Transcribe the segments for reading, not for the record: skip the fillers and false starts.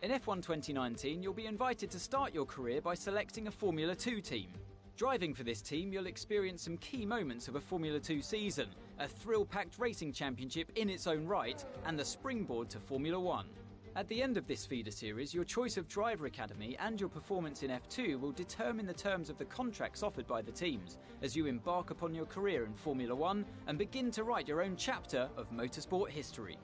In F1 2019, you'll be invited to start your career by selecting a Formula 2 team. Driving for this team, you'll experience some key moments of a Formula 2 season, a thrill-packed racing championship in its own right, and the springboard to Formula 1. At the end of this feeder series, your choice of driver academy and your performance in F2 will determine the terms of the contracts offered by the teams as you embark upon your career in Formula 1 and begin to write your own chapter of motorsport history.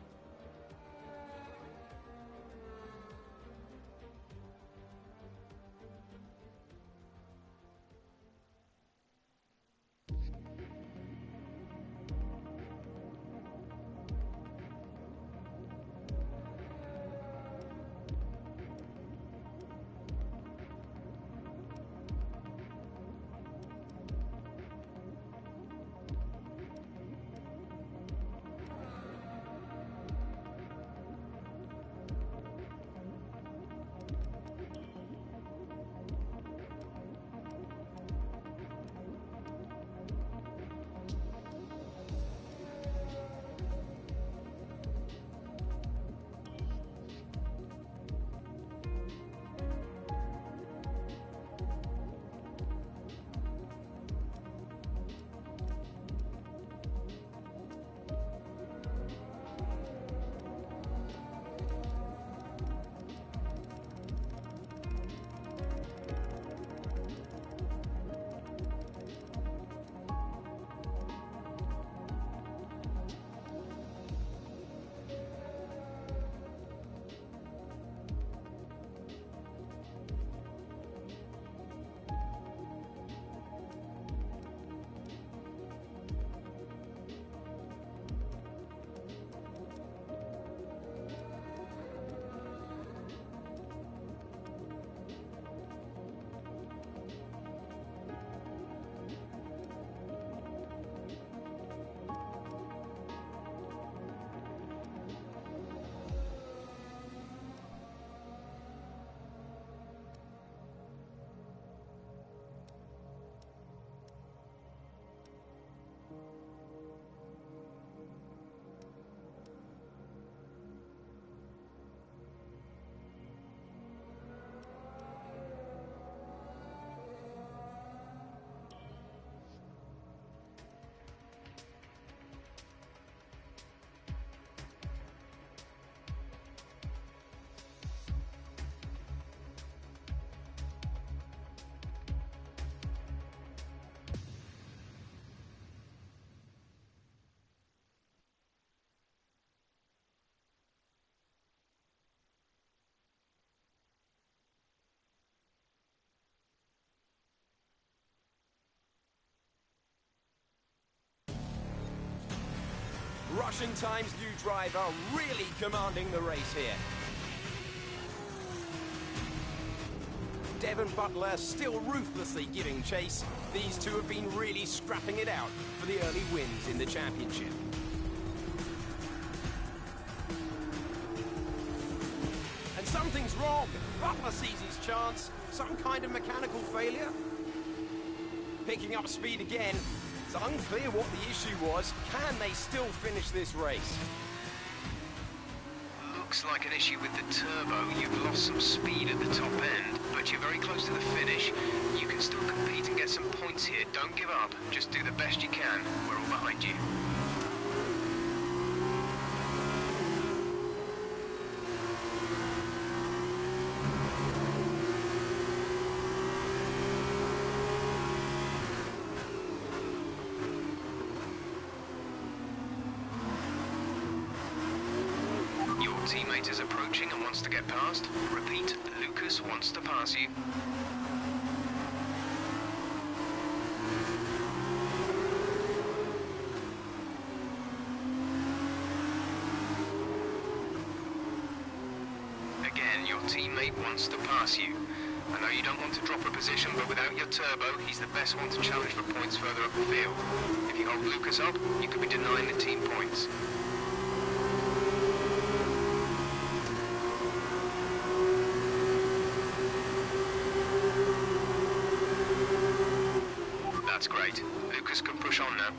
Russian Times new driver really commanding the race here. Devon Butler still ruthlessly giving chase. These two have been really scrapping it out for the early wins in the championship. And something's wrong. Butler sees his chance. Some kind of mechanical failure. Picking up speed again. It's unclear what the issue was. Can they still finish this race? Looks like an issue with the turbo. You've lost some speed at the top end, but you're very close to the finish. You can still compete and get some points here. Don't give up. Just do the best you can. We're all behind you. Teammate is approaching and wants to get past. Repeat, Lucas wants to pass you. Again, your teammate wants to pass you. I know you don't want to drop a position, but without your turbo, he's the best one to challenge for points further up the field. If you hold Lucas up, you could be denying the team points. That's great. Lucas can push on now.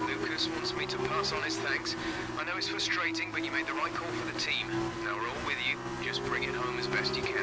Lucas Lucas wants me to pass on his thanks. I know it's frustrating, but you made the right call for the team. Now we're all with you. Just bring it home as best you can.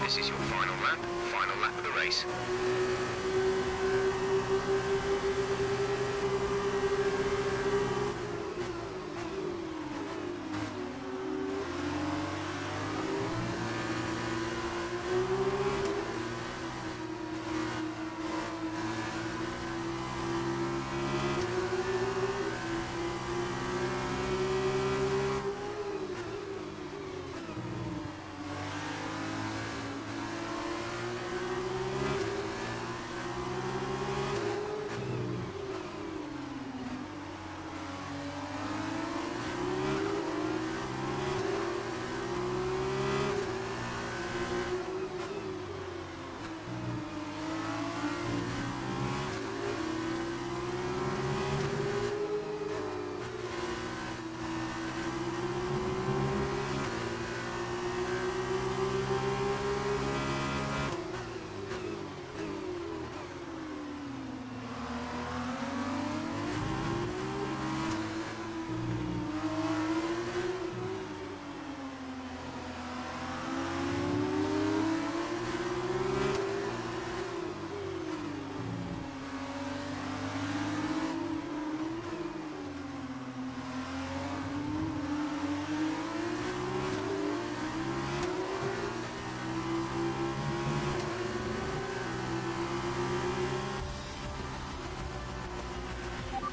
This is your final lap of the race.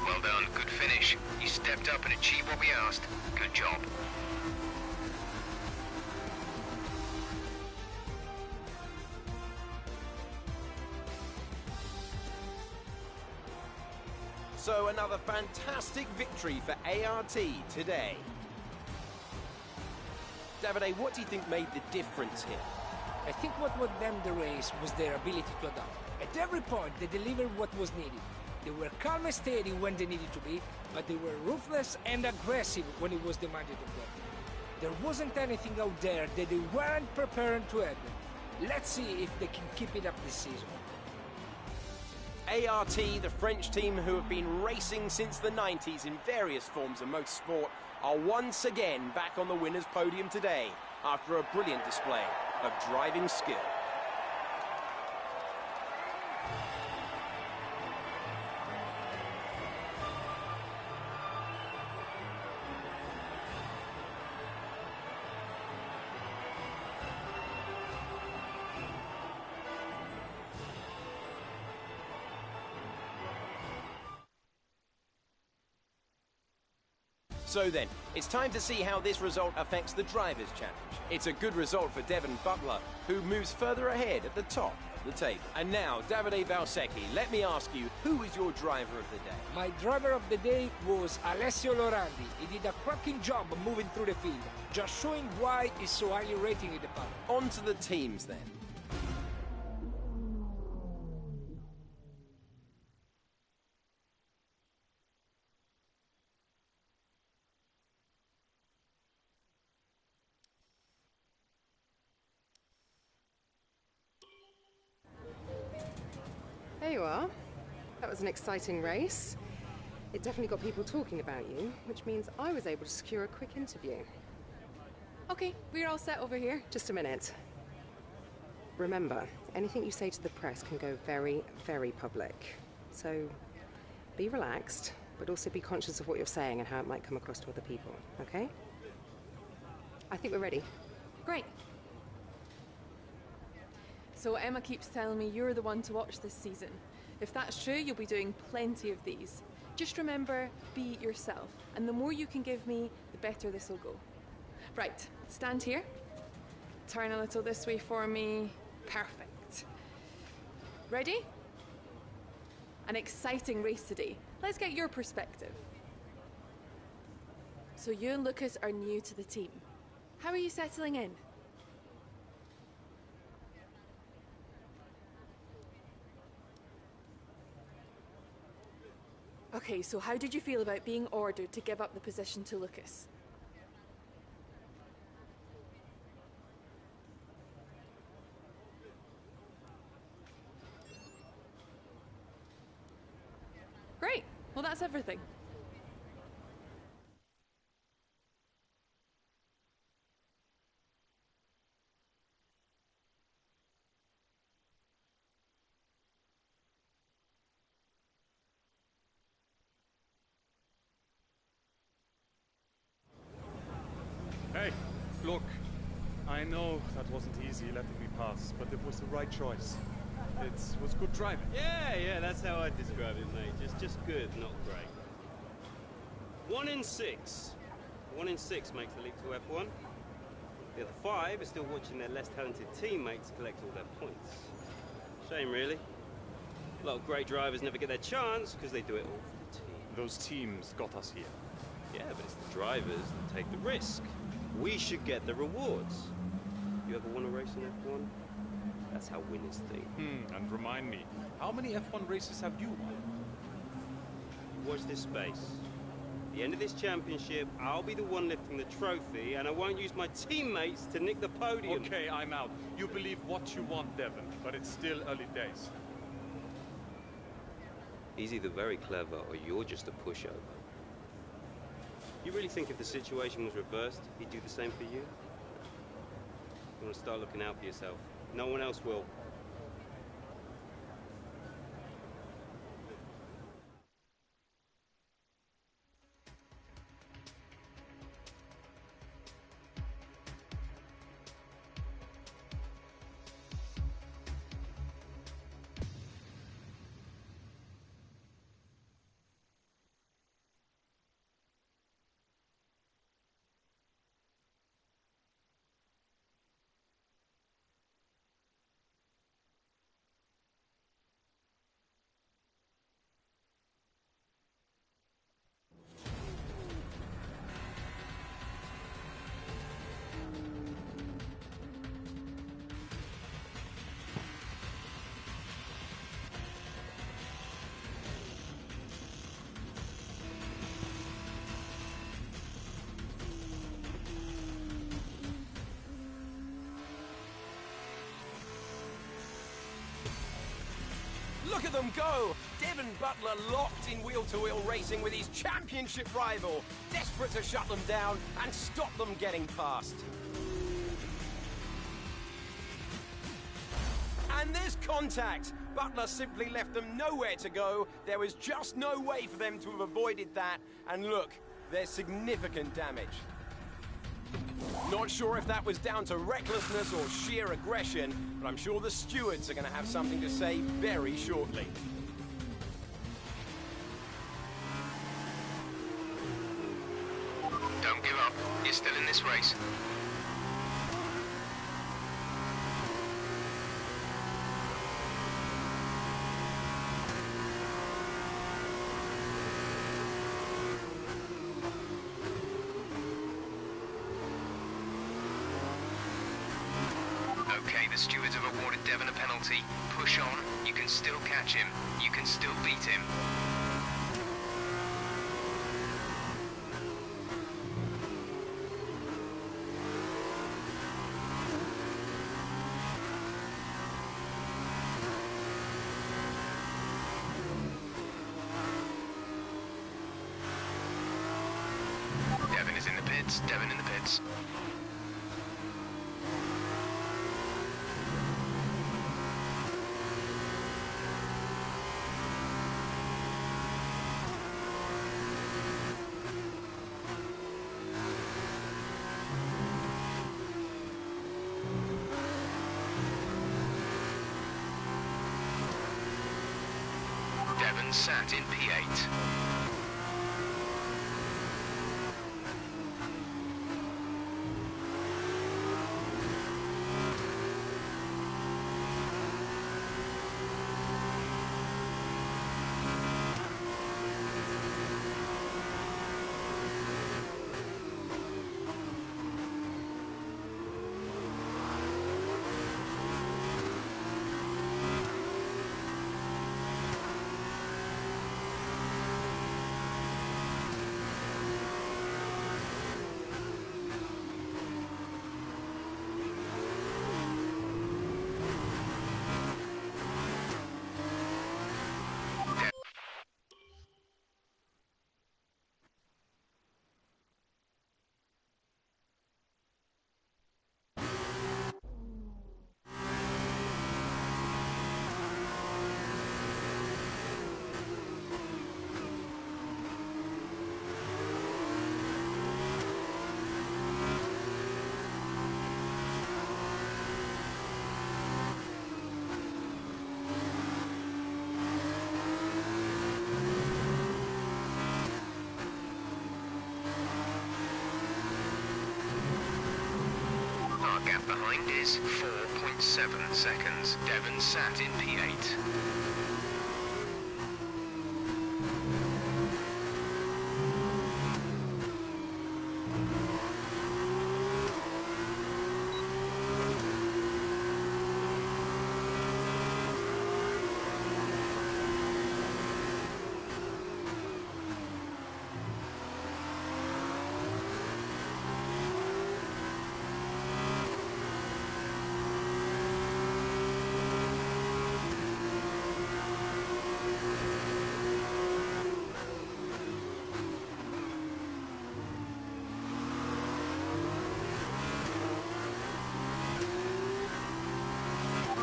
Well done, good finish. You stepped up and achieved what we asked. Good job. So another fantastic victory for ART today. Davide, what do you think made the difference here? I think what won them the race was their ability to adapt. At every point, they delivered what was needed. They were calm and steady when they needed to be, but they were ruthless and aggressive when it was demanded of them. There wasn't anything out there that they weren't prepared to handle. Let's see if they can keep it up this season. ART, the French team who have been racing since the 90s in various forms of motorsport, are once again back on the winner's podium today after a brilliant display of driving skill. So then, it's time to see how this result affects the Drivers' Championship. It's a good result for Devon Butler, who moves further ahead at the top of the table. And now, Davide Valsecchi, let me ask you, who is your driver of the day? My driver of the day was Alessio Lorandi. He did a cracking job moving through the field, just showing why he's so highly rated in the paddock. On to the teams then. There you are. That was an exciting race. It definitely got people talking about you, which means I was able to secure a quick interview. Okay, we're all set over here. Just a minute. Remember, anything you say to the press can go very, very public. So be relaxed, but also be conscious of what you're saying and how it might come across to other people, okay? I think we're ready. Great. So Emma keeps telling me you're the one to watch this season. If that's true, you'll be doing plenty of these. Just remember, be yourself. And the more you can give me, the better this will go. Right, stand here. Turn a little this way for me. Perfect. Ready? An exciting race today. Let's get your perspective. So you and Lucas are new to the team. How are you settling in? Okay, so how did you feel about being ordered to give up the position to Lucas? Great. Well, that's everything. Hey, look, I know that wasn't easy letting me pass, but it was the right choice. It was good driving. Yeah, that's how I describe it, mate. Just good, not great. 1 in 6. 1 in 6 makes the leap to F1. The other 5 are still watching their less talented teammates collect all their points. Shame, really. A lot of great drivers never get their chance because they do it all for the team. Those teams got us here. Yeah, but it's the drivers that take the risk. We should get the rewards. You ever won a race in F1? That's how winners think. And remind me, how many F1 races have you won? Watch this space. At the end of this championship, I'll be the one lifting the trophy, and I won't use my teammates to nick the podium. Okay, I'm out. You believe what you want, Devon, but it's still early days. He's either very clever or you're just a pushover. You really think if the situation was reversed, he'd do the same for you? You want to start looking out for yourself. No one else will. Look at them go! Devon Butler locked in wheel-to-wheel racing with his championship rival, desperate to shut them down and stop them getting past. And there's contact. Butler simply left them nowhere to go. There was just no way for them to have avoided that. And look, there's significant damage. Not sure if that was down to recklessness or sheer aggression, but I'm sure the stewards are going to have something to say very shortly. Don't give up. You're still in this race. Okay, the stewards have awarded Devon a penalty. Push on. You can still catch him. You can still beat him. Devon is in the pits. Devon in the pits. Devon sat in P8. Our gap behind is 4.7 seconds. Devon sat in P8.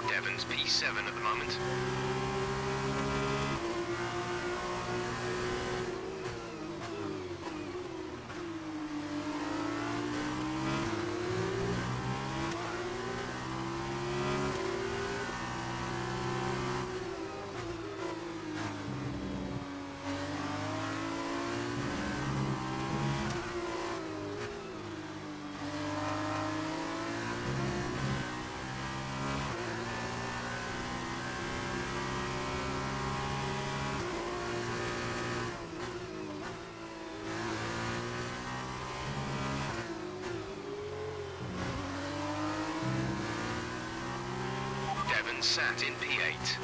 Devon's P7 at the moment. Devon sat in P8.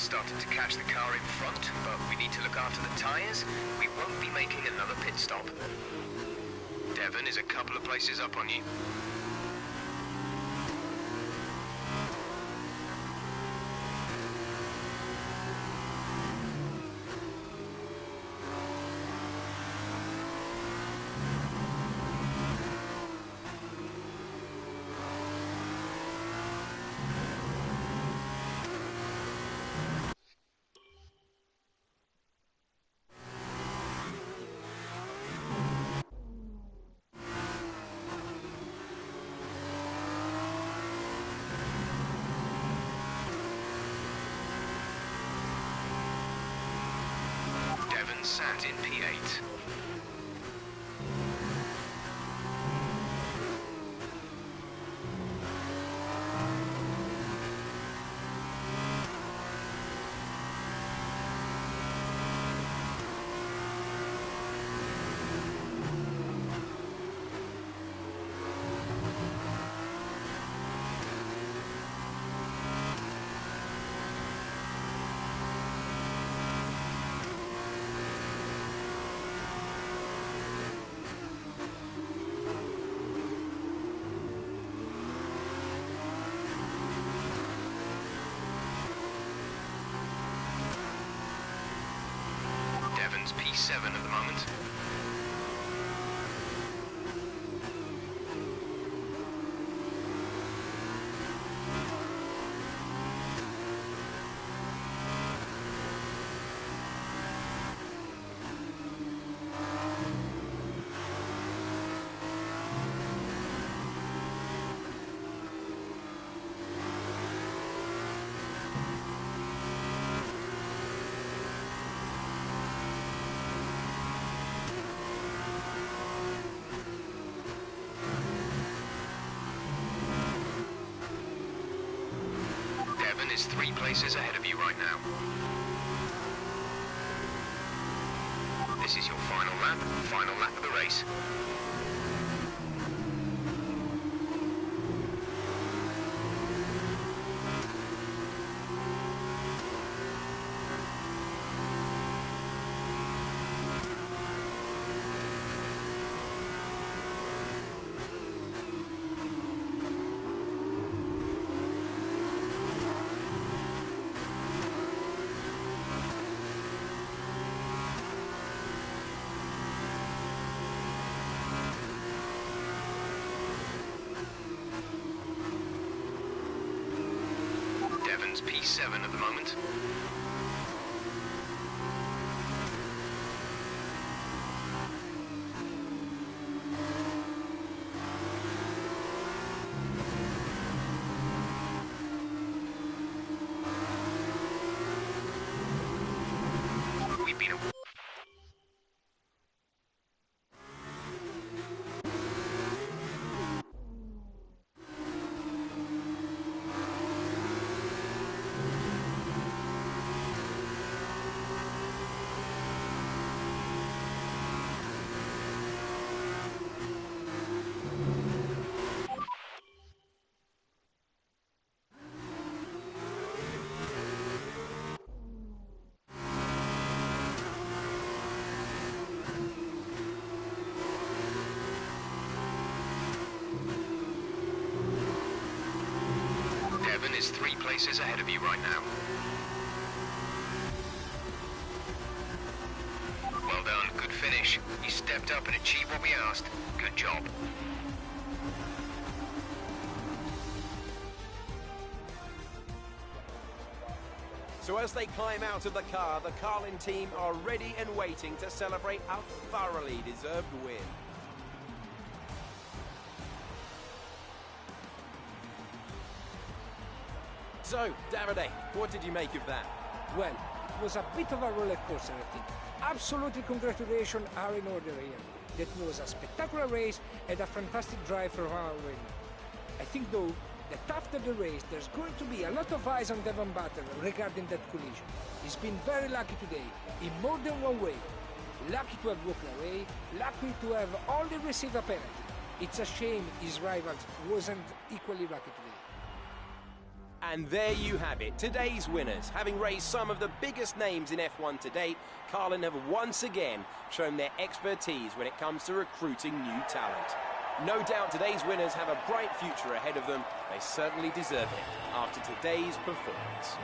guys started to catch the car in front, but we need to look after the tyres. We won't be making another pit stop. Devon is a couple of places up on you. Devon sat in P8. Devon's P7 at the moment. Devon is 3 places ahead of you right now. This is your final lap of the race. Devon's P7 at the moment. We've been Devon is 3 places ahead of you right now. Well done, good finish. You stepped up and achieved what we asked. Good job. So as they climb out of the car, the Carlin team are ready and waiting to celebrate a thoroughly deserved win. So, Davide, what did you make of that? Well, it was a bit of a roller coaster, I think. Absolutely congratulations are in order here. That was a spectacular race and a fantastic drive from our winner. I think, though, that after the race there's going to be a lot of eyes on Devon Butler regarding that collision. He's been very lucky today, in more than one way. Lucky to have walked away, lucky to have only received a penalty. It's a shame his rivals wasn't equally lucky today. And there you have it, today's winners. Having raised some of the biggest names in F1 to date, Carlin have once again shown their expertise when it comes to recruiting new talent. No doubt today's winners have a bright future ahead of them. They certainly deserve it after today's performance.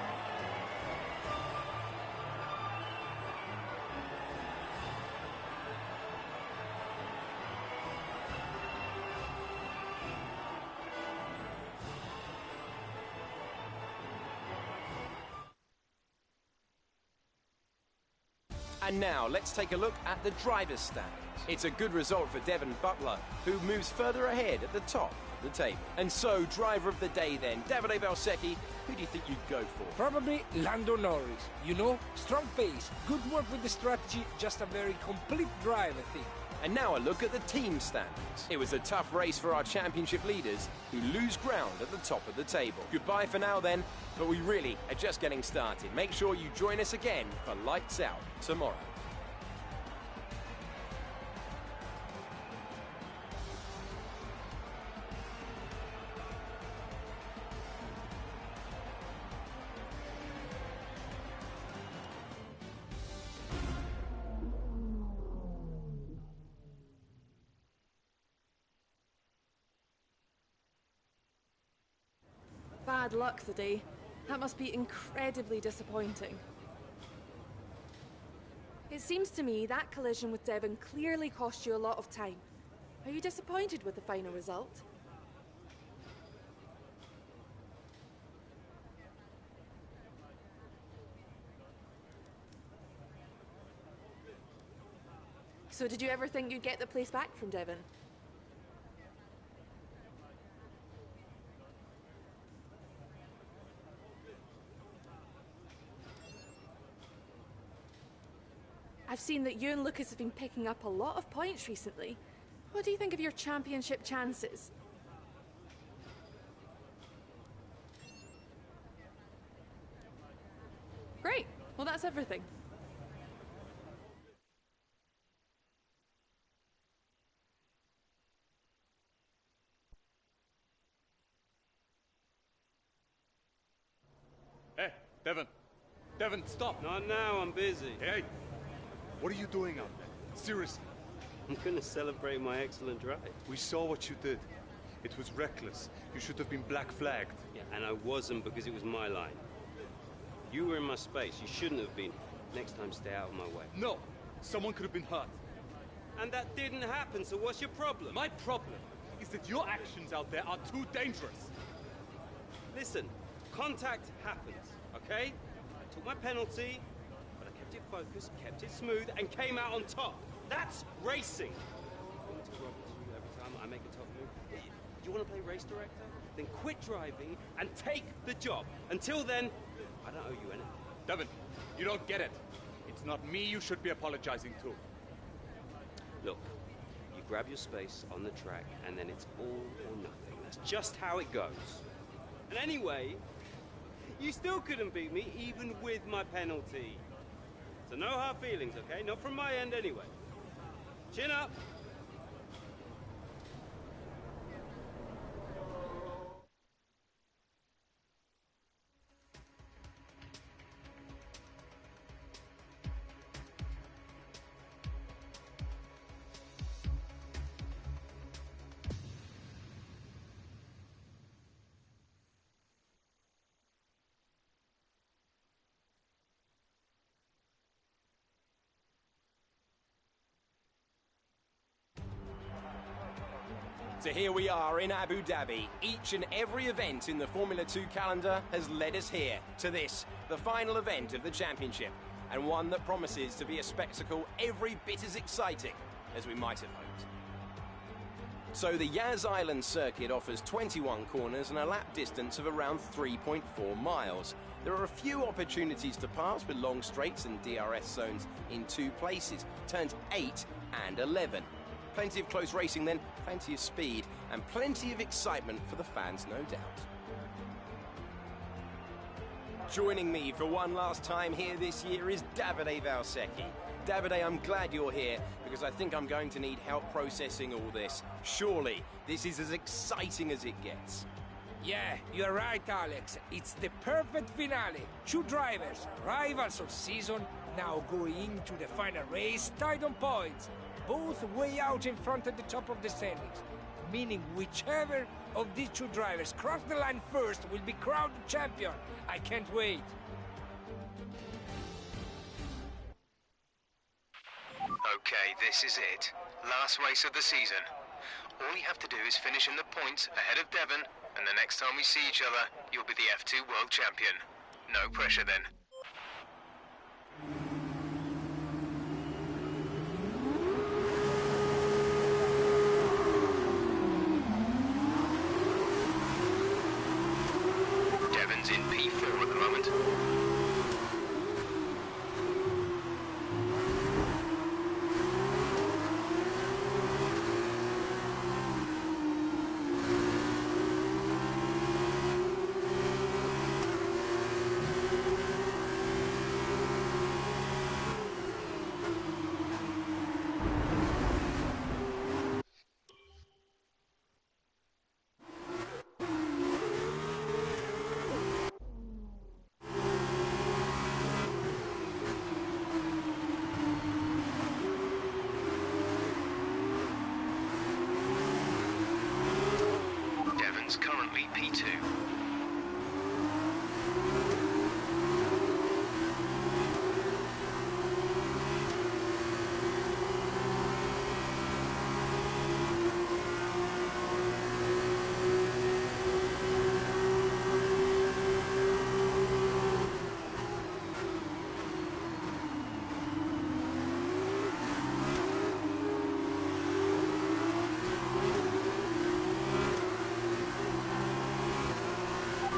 And now, let's take a look at the driver's standings. It's a good result for Devon Butler, who moves further ahead at the top of the table. And so, driver of the day then, Davide Valsecchi, who do you think you'd go for? Probably Lando Norris. You know, strong pace, good work with the strategy, just a very complete drive, I think. And now a look at the team standings. It was a tough race for our championship leaders, who lose ground at the top of the table. Goodbye for now then, but we really are just getting started. Make sure you join us again for Lights Out tomorrow. Bad luck today. That must be incredibly disappointing. It seems to me that collision with Devon clearly cost you a lot of time. Are you disappointed with the final result? So did you ever think you'd get the place back from Devon? I've seen that you and Lucas have been picking up a lot of points recently. What do you think of your championship chances? Great. Well, that's everything. Hey, Devon. Devon, stop. Not now, I'm busy. Hey, what are you doing out there? Seriously. I'm gonna celebrate my excellent drive. We saw what you did. It was reckless. You should have been black flagged. Yeah, and I wasn't because it was my line. You were in my space. You shouldn't have been. Next time, stay out of my way. No, someone could have been hurt. And that didn't happen, so what's your problem? My problem is that your actions out there are too dangerous. Listen, contact happens, okay? I took my penalty, but I kept it focused, kept it smooth, and came out on top. That's racing. I want to rob you every time I make a tough move. Do you want to play race director? Then quit driving and take the job. Until then, I don't owe you anything. Devon, you don't get it. It's not me you should be apologizing to. Look, you grab your space on the track, and then it's all or nothing. That's just how it goes. And anyway, you still couldn't beat me, even with my penalty. So no hard feelings, okay? Not from my end anyway. Chin up. So here we are in Abu Dhabi. Each and every event in the Formula 2 calendar has led us here to this, the final event of the championship, and one that promises to be a spectacle every bit as exciting as we might have hoped. So the Yas Island circuit offers 21 corners and a lap distance of around 3.4 miles. There are a few opportunities to pass with long straights and DRS zones in 2 places, turns 8 and 11. Plenty of close racing then, plenty of speed, and plenty of excitement for the fans, no doubt. Joining me for one last time here this year is Davide Valsecchi. Davide, I'm glad you're here, because I think I'm going to need help processing all this. Surely, this is as exciting as it gets. Yeah, you're right, Alex. It's the perfect finale. Two drivers, rivals of season, now going into the final race tied on points, both way out in front at the top of the standings, meaning whichever of these two drivers cross the line first will be crowned champion. I can't wait. Okay, this is it. Last race of the season. All you have to do is finish in the points ahead of Devon, and the next time we see each other, you'll be the F2 World Champion. No pressure then. Devon's in P4 at the moment. Devon's currently P2.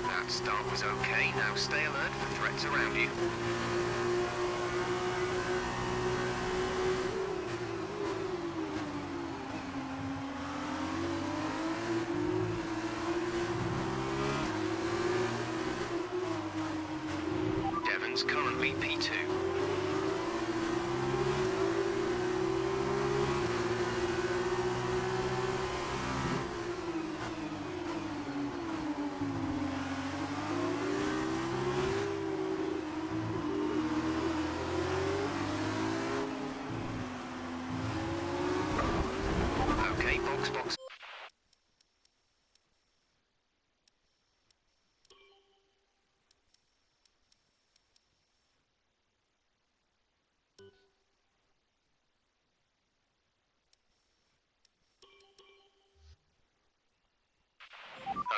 That start was okay, now stay alert for threats around you. Devon's currently P2. Okay, box.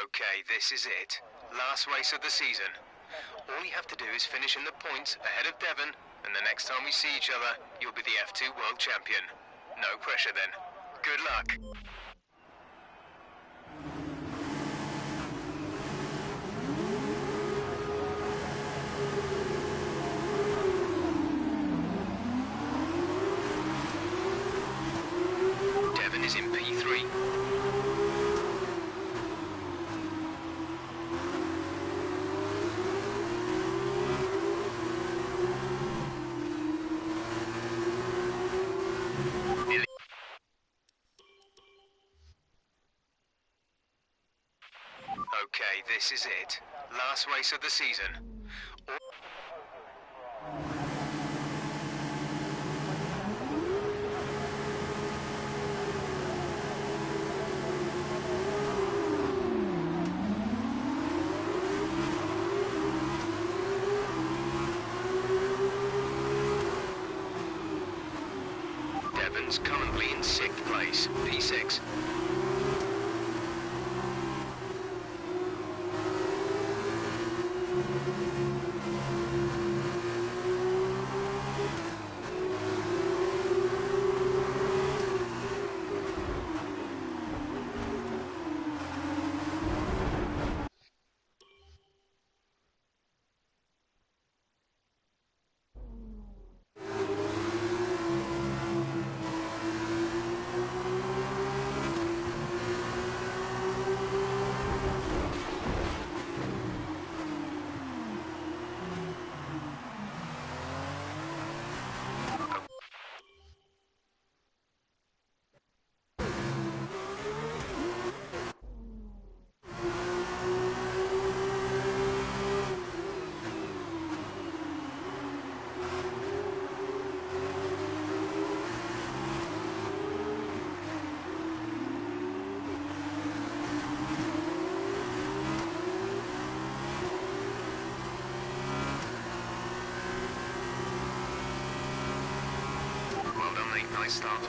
Okay, this is it. Last race of the season. All you have to do is finish in the points ahead of Devon, and the next time we see each other, you'll be the F2 World Champion. No pressure then. Good luck. Devon is in P3. Okay, this is it. Last race of the season. Devon's currently in 6th place, P6. Nice start.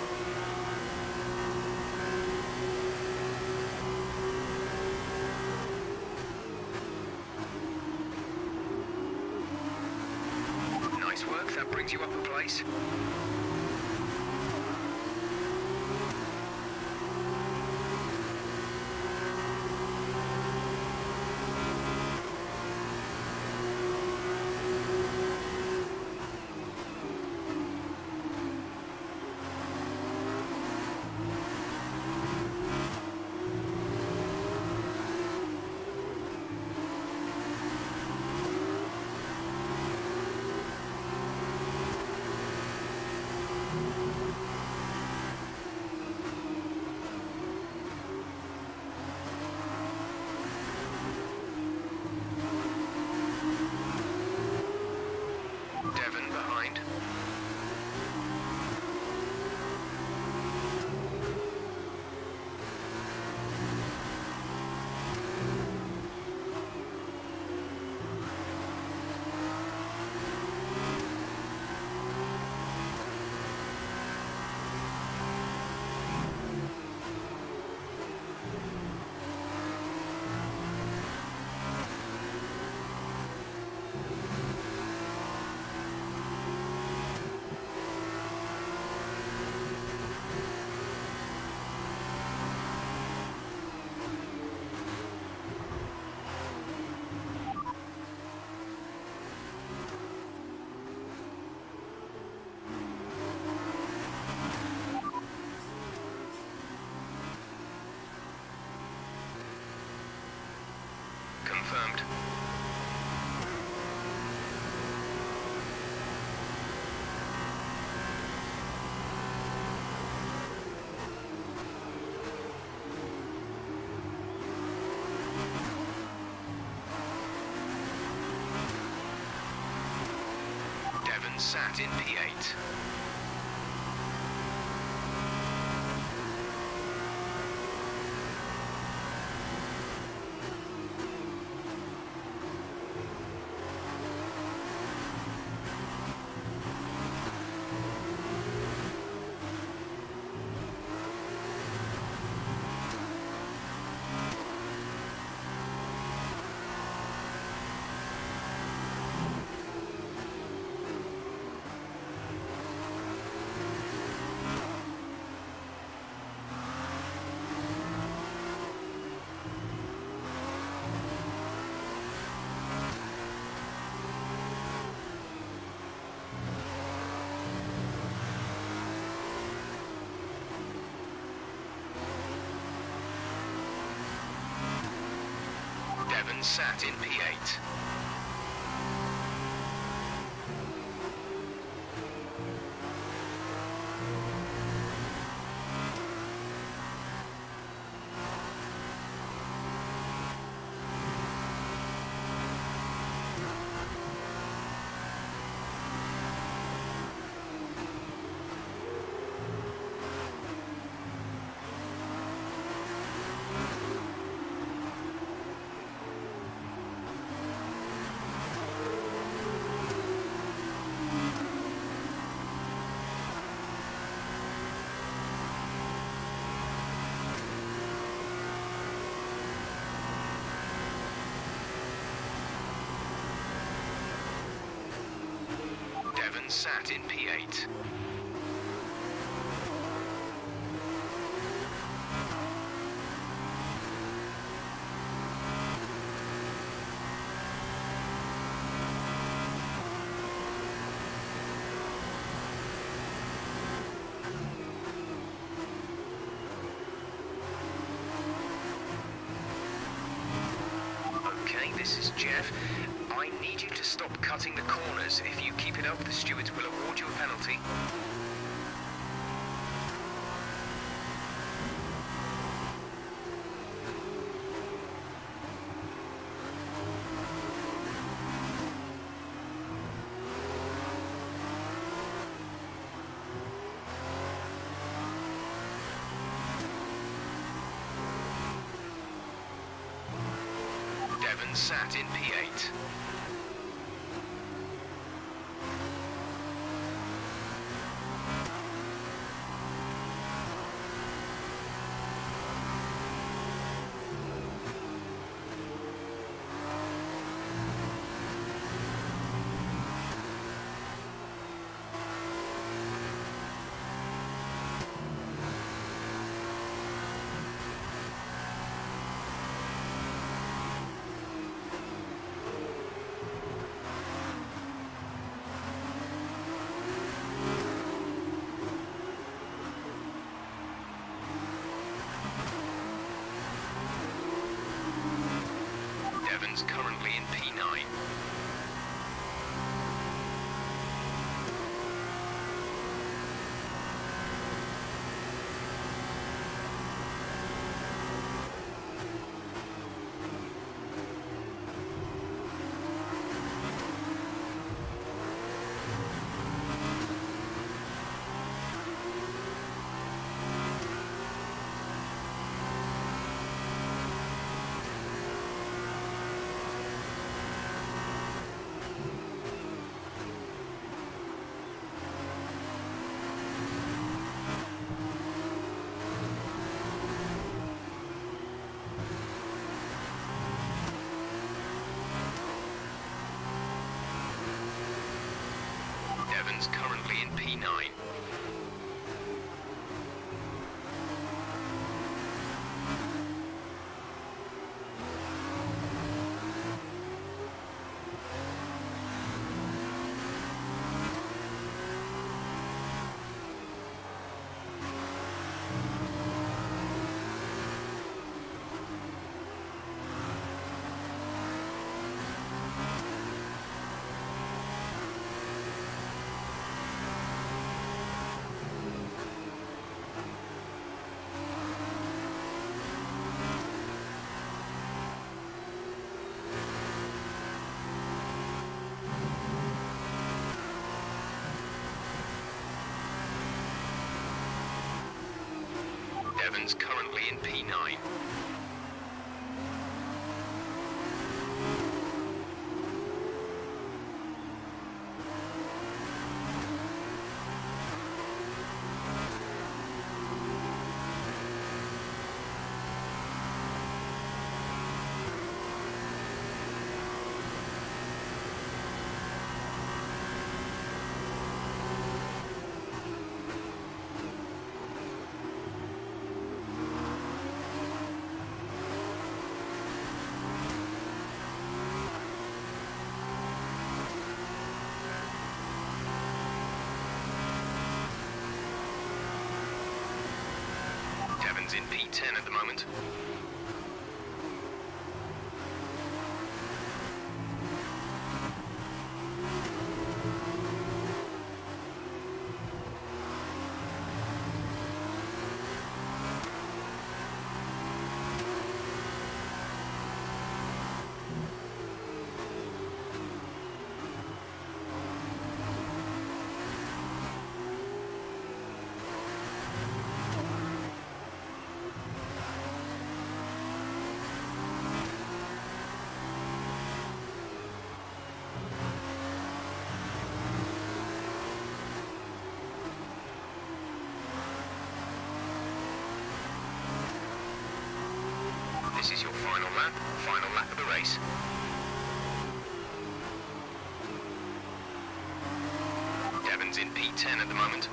Nice work, that brings you up a place. Devon behind. Confirmed. Devon sat in P8. Devon sat in P8. Devon sat in P8. Okay, this is Jeff. I need you to stop cutting the corners. If you keep it up, the stewards will award you a penalty. Devon sat in P8. Devon's currently in P9. Devon's currently in P9. Devon's currently in P9. Devon's in P10 at the moment. This is your final lap of the race. Devon's in P10 at the moment.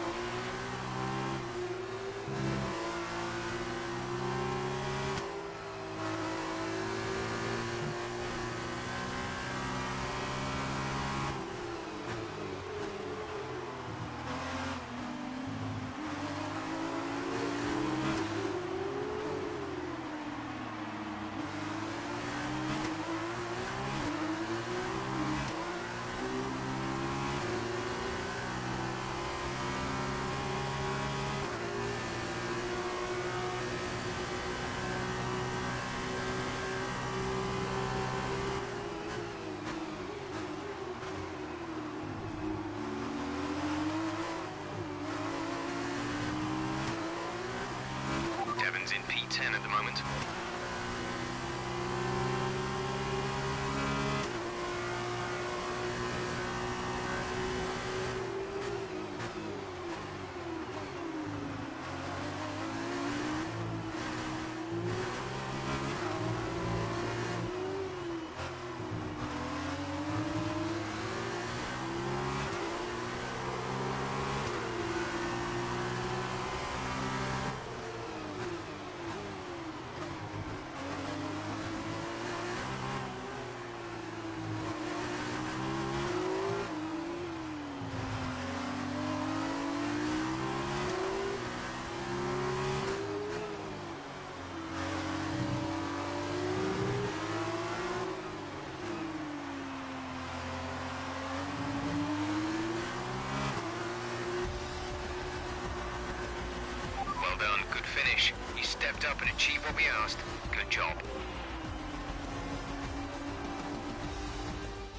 stepped up and achieved what we asked. Good job.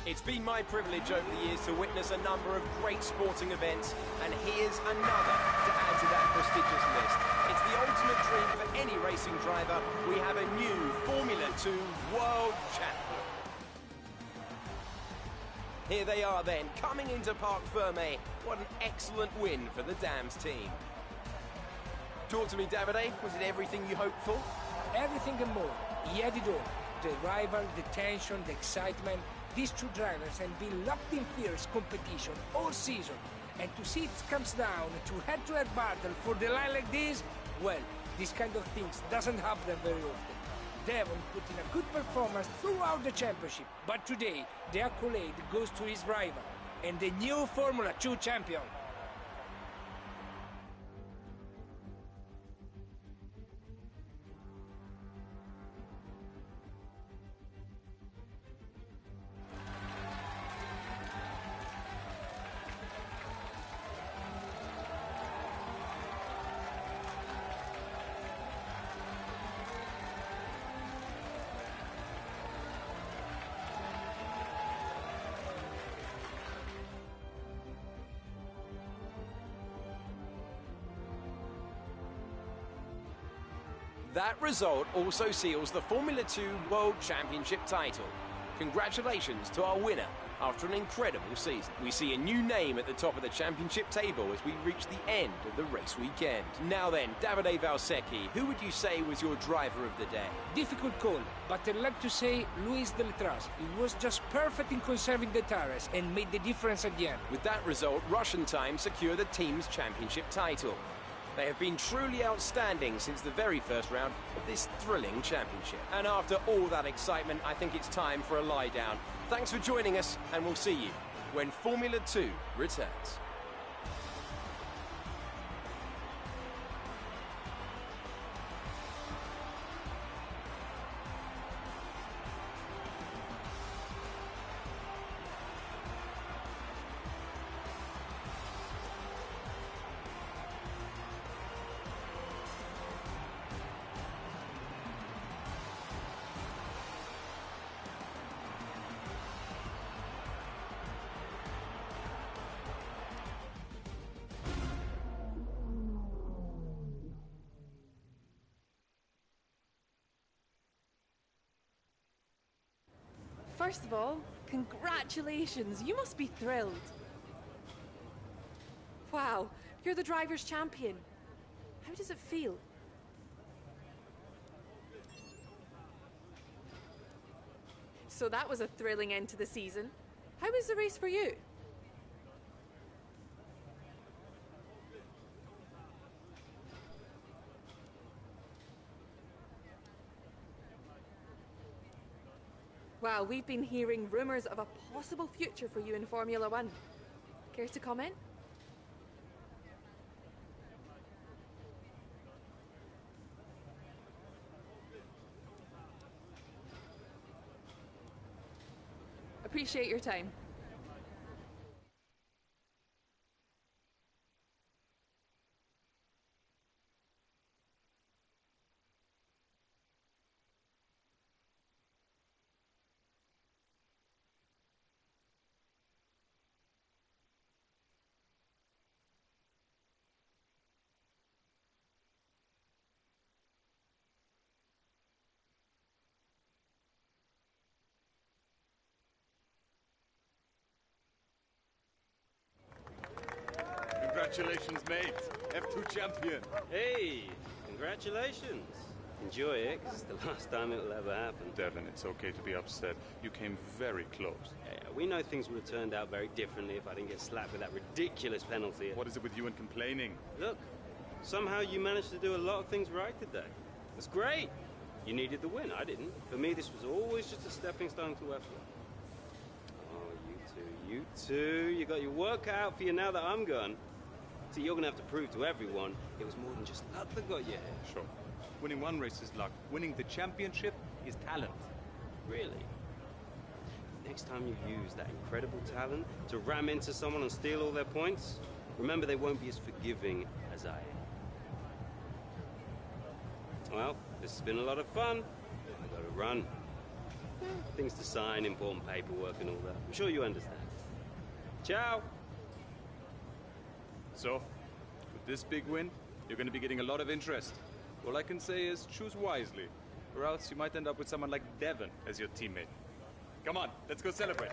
It's been my privilege over the years to witness a number of great sporting events, and here's another to add to that prestigious list. It's the ultimate dream for any racing driver. We have a new Formula 2 World Champion. Here they are then, coming into Parc Fermé. What an excellent win for the Dams team. Talk to me, Davide. Was it everything you hoped for? Everything and more. He had it all. The rival, the tension, the excitement. These two drivers have been locked in fierce competition all season. And to see it comes down to head-to-head battle for the line like this, well, this kind of things doesn't happen very often. Devon put in a good performance throughout the championship, but today the accolade goes to his rival and the new Formula 2 champion. That result also seals the Formula 2 World Championship title. Congratulations to our winner after an incredible season. We see a new name at the top of the championship table as we reach the end of the race weekend. Now then, Davide Valsecchi, who would you say was your driver of the day? Difficult call, but I'd like to say Luis Deletraz. He was just perfect in conserving the tires and made the difference at the end. With that result, Russian Time secure the team's championship title. They have been truly outstanding since the very first round of this thrilling championship. And after all that excitement, I think it's time for a lie down. Thanks for joining us, and we'll see you when Formula 2 returns. First of all, congratulations. You must be thrilled. Wow, you're the driver's champion. How does it feel? So that was a thrilling end to the season. How was the race for you? Wow, we've been hearing rumours of a possible future for you in Formula 1. Care to comment? Appreciate your time. Congratulations, mate. F2 champion. Hey, congratulations. Enjoy it, because it's the last time it will ever happen. Devon, it's okay to be upset. You came very close. Yeah, we know things would have turned out very differently if I didn't get slapped with that ridiculous penalty. What is it with you and complaining? Look, somehow you managed to do a lot of things right today. That's great. You needed the win, I didn't. For me, this was always just a stepping stone to F1. Oh, you two. You got your work cut out for you now that I'm gone. See, you're going to have to prove to everyone it was more than just luck that got you here. Sure. Winning one race is luck. Winning the championship is talent. Really? Next time you use that incredible talent to ram into someone and steal all their points, remember they won't be as forgiving as I am. Well, this has been a lot of fun. I gotta run. Things to sign, important paperwork and all that. I'm sure you understand. Ciao! So, with this big win, you're going to be getting a lot of interest. All I can say is choose wisely, or else you might end up with someone like Devon as your teammate. Come on, let's go celebrate.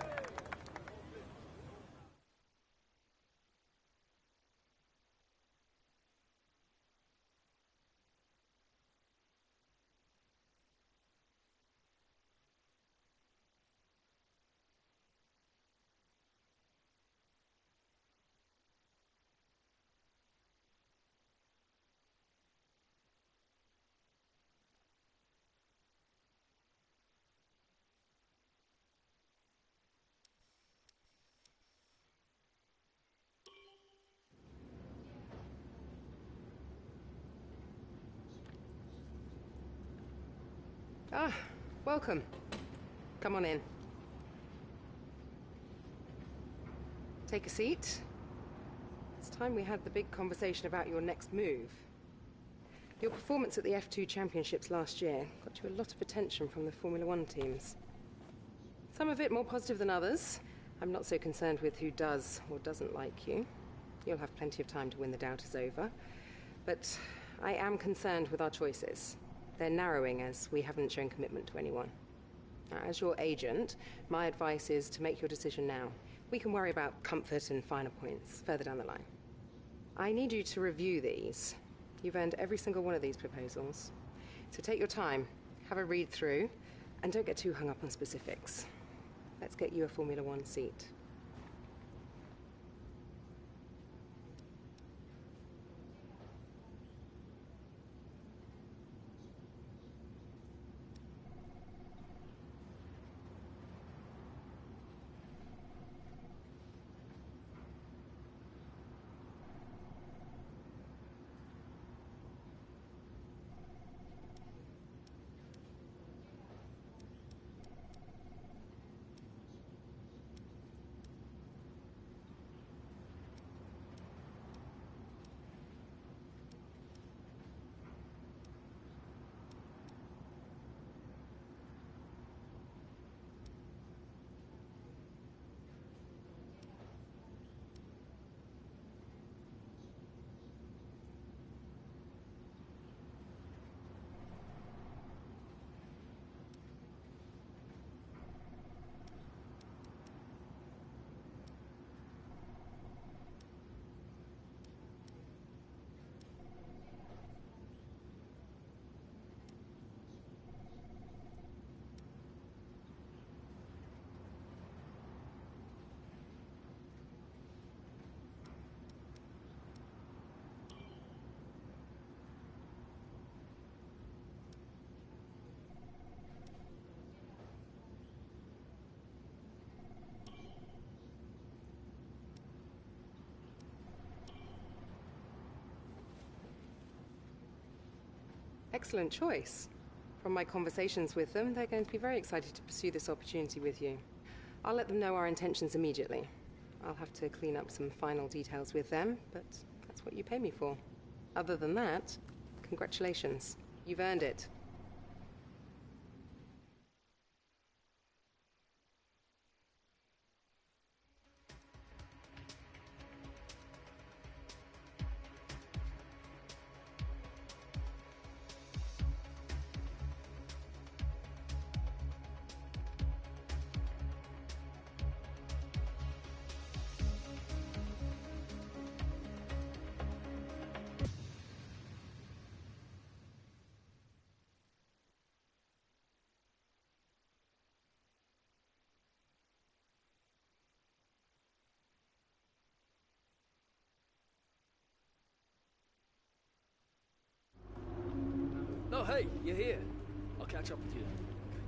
Ah, welcome. Come on in. Take a seat. It's time we had the big conversation about your next move. Your performance at the F2 Championships last year got you a lot of attention from the Formula One teams. Some of it more positive than others. I'm not so concerned with who does or doesn't like you. You'll have plenty of time to win the doubters over. But I am concerned with our choices. They're narrowing as we haven't shown commitment to anyone. Now, as your agent, my advice is to make your decision now. We can worry about comfort and finer points further down the line. I need you to review these. You've earned every single one of these proposals. So take your time, have a read through, and don't get too hung up on specifics. Let's get you a Formula One seat. Excellent choice. From my conversations with them, they're going to be very excited to pursue this opportunity with you. I'll let them know our intentions immediately. I'll have to clean up some final details with them, but that's what you pay me for. Other than that, congratulations. You've earned it. Oh, hey, you're here. I'll catch up with you. Okay.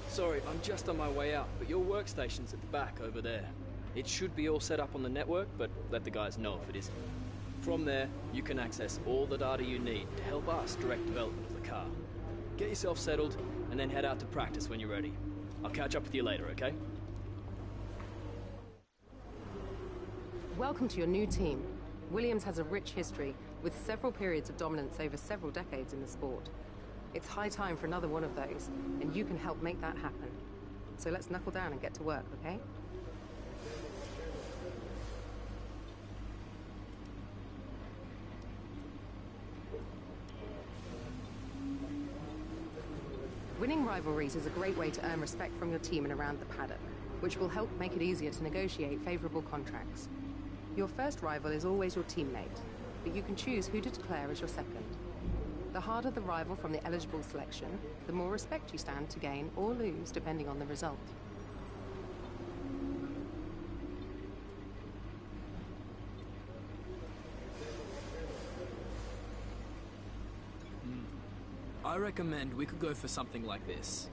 Sorry, I'm just on my way out, but your workstation's at the back over there. It should be all set up on the network, but let the guys know if it isn't. From there, you can access all the data you need to help us direct development of the car. Get yourself settled, and then head out to practice when you're ready. I'll catch up with you later, okay? Welcome to your new team. Williams has a rich history, with several periods of dominance over several decades in the sport. It's high time for another one of those, and you can help make that happen. So let's knuckle down and get to work, okay? Winning rivalries is a great way to earn respect from your team and around the paddock, which will help make it easier to negotiate favourable contracts. Your first rival is always your teammate, but you can choose who to declare as your second. The harder the rival from the eligible selection, the more respect you stand to gain or lose depending on the result. I recommend we could go for something like this.